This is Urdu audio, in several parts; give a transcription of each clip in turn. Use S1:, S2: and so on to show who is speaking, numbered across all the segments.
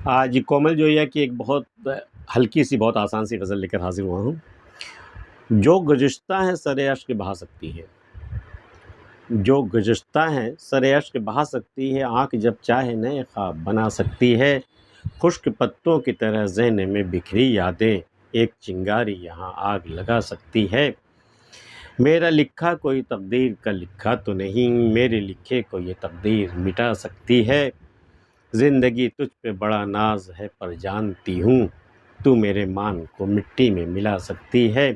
S1: آج کومل جویا کی ایک بہت ہلکی سی بہت آسان سی غزل لے کر حاضر ہوا ہوں۔ جو گزشتہ ہے سر اشک بہا سکتی ہے، جو گزشتہ ہے سر اشک بہا سکتی ہے، آنکھ جب چاہے نئے خواب بنا سکتی ہے، خشک پتوں کی طرح ذہن میں بکھری یادیں، ایک چنگاری یہاں آگ لگا سکتی ہے۔ میرا لکھا کوئی تقدیر کا لکھا تو نہیں، میرے لکھے کو یہ تقدیر مٹا سکتی ہے۔ زندگی تجھ پہ بڑا ناز ہے پر جانتی ہوں، تو میرے مان کو مٹی میں ملا سکتی ہے۔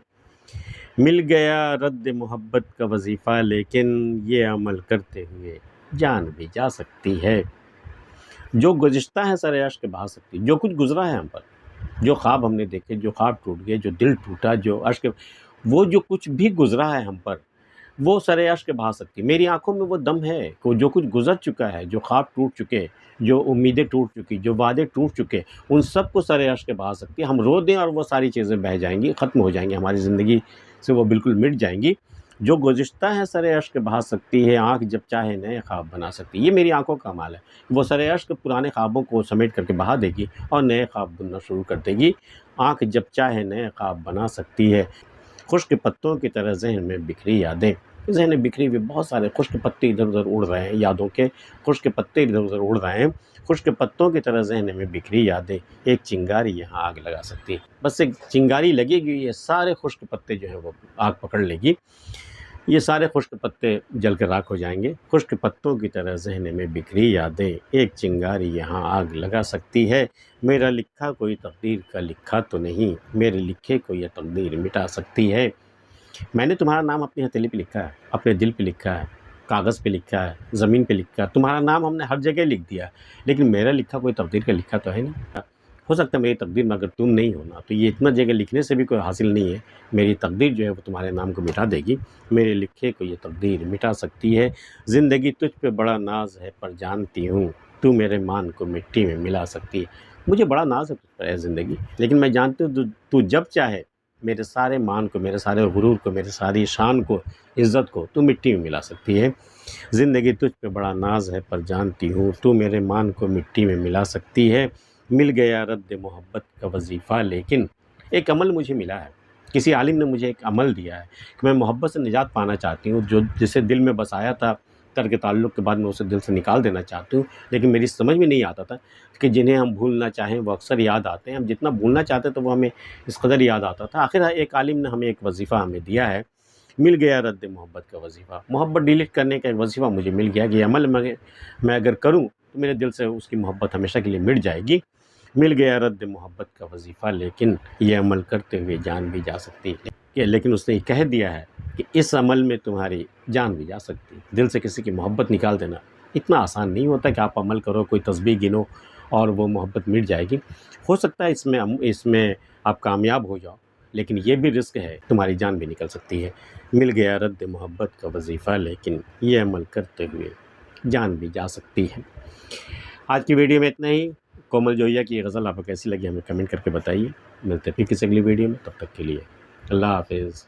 S1: مل گیا رد محبت کا وظیفہ، لیکن یہ عمل کرتے ہوئے جان بھی جا سکتی ہے۔ جو گزشتہ ہے سر اشک بہا سکتی، جو کچھ گزرا ہے ہم پر، جو خواب ہم نے دیکھے، جو خواب ٹوٹ گئے، جو دل ٹوٹا، جو اشک، وہ جو کچھ بھی گزرا ہے ہم پر، وہ سر اشک بہا سکتی۔ میری آنکھوں میں وہ دم ہے کہ جو کچھ گزر چکا ہے، جو خواب ٹوٹ چکے، جو امیدیں ٹوٹ چکی، جو وعدے ٹوٹ چکے، ان سب کو سر اشک بہا سکتی۔ ہم رو دیں اور وہ ساری چیزیں بہہ جائیں گی، ختم ہو جائیں گی، ہماری زندگی سے وہ بالکل مٹ جائیں گی۔ جو گزشتہ ہے سر اشک بہا سکتی ہے، آنکھ جب چاہے نئے خواب بنا سکتی۔ یہ میری آنکھوں کا کمال ہے، وہ سر اشک پرانے خوابوں کو سمیٹ کر کے بہا دے گی اور نئے خواب بننا شروع کر دے گی۔ آنکھ جب چاہے نئے خواب بنا سکتی ہے، خشک پتوں کی طرح ذہن میں بکھری یادیں۔ ذہن میں بکھری ہوئی بہت سارے خشک پتے ادھر ادھر اڑ رہے ہیں، یادوں کے خشک پتے ادھر ادھر اڑ رہے ہیں، خشک پتوں کی طرح ذہن میں بکھری یادیں، ایک چنگاری یہاں آگ لگا سکتی ہے۔ بس ایک چنگاری لگے گی، یہ سارے خشک پتے جو ہیں وہ آگ پکڑ لے گی، یہ سارے خشک پتے جل کر راکھ ہو جائیں گے۔ خشک پتوں کی طرح ذہن میں بکھری یادیں، ایک چنگاری یہاں آگ لگا سکتی ہے۔ میرا لکھا کوئی تقدیر کا لکھا تو نہیں، میرے لکھے کو یہ تقدیر مٹا سکتی ہے۔ میں نے تمہارا نام اپنی ہتھیلی پہ لکھا ہے، اپنے دل پہ لکھا ہے، کاغذ پہ لکھا ہے، زمین پہ لکھا ہے، تمہارا نام ہم نے ہر جگہ لکھ دیا ہے، لیکن میرا لکھا کوئی تقدیر کا لکھا تو ہے نہیں۔ ہو سکتا ہے میری تقدیر میں اگر تم نہیں ہونا تو یہ اتنا جگہ لکھنے سے بھی کوئی حاصل نہیں ہے۔ میری تقدیر جو ہے وہ تمہارے نام کو مٹا دے گی، میرے لکھے کو یہ تقدیر مٹا سکتی ہے۔ زندگی تجھ پہ بڑا ناز ہے پر جانتی ہوں، تو میرے مان کو مٹی میں ملا سکتی ہے۔ مجھے بڑا ناز ہے تجھ پر اے زندگی، لیکن میں جانتی ہوں تو جب چاہے میرے سارے مان کو، میرے سارے غرور کو، میرے ساری شان کو، عزت کو تو مٹی میں ملا سکتی ہے۔ زندگی تجھ پہ بڑا ناز ہے پر جانتی ہوں، تو میرے مان کو مٹی میں ملا سکتی ہے۔ مل گیا رد محبت کا وظیفہ، لیکن ایک عمل مجھے ملا ہے، کسی عالم نے مجھے ایک عمل دیا ہے کہ میں محبت سے نجات پانا چاہتی ہوں، جو جسے دل میں بسایا تھا ترک تعلق کے بعد میں اسے دل سے نکال دینا چاہتی ہوں، لیکن میری سمجھ میں نہیں آتا تھا کہ جنہیں ہم بھولنا چاہیں وہ اکثر یاد آتے ہیں، ہم جتنا بھولنا چاہتے تو وہ ہمیں اس قدر یاد آتا تھا۔ آخر ایک عالم نے ہمیں ایک وظیفہ ہمیں دیا ہے، مل گیا رد محبت کا وظیفہ۔ محبت ڈیلیٹ کرنے کا ایک وظیفہ مجھے مل گیا کہ یہ عمل میں اگر کروں تو میرے دل سے اس کی محبت ہمیشہ کے لیے مٹ جائے گی۔ مل گیا رد محبت کا وظیفہ، لیکن یہ عمل کرتے ہوئے جان بھی جا سکتی ہے، لیکن اس نے یہ کہہ دیا ہے کہ اس عمل میں تمہاری جان بھی جا سکتی ہے۔ دل سے کسی کی محبت نکال دینا اتنا آسان نہیں ہوتا کہ آپ عمل کرو، کوئی تسبیح گنو اور وہ محبت مٹ جائے گی۔ ہو سکتا ہے اس میں آپ کامیاب ہو جاؤ، لیکن یہ بھی رسک ہے، تمہاری جان بھی نکل سکتی ہے۔ مل گیا رد محبت کا وظیفہ، لیکن یہ عمل کرتے ہوئے جان بھی جا سکتی ہے۔ آج کی ویڈیو میں اتنا ہی۔ کومل جویا کی یہ غزل آپ کو کیسی لگی ہمیں کمنٹ کر کے بتائیے۔ ملتے ہیں پھر کسی اگلی ویڈیو میں، تب تک کے لیے اللہ حافظ۔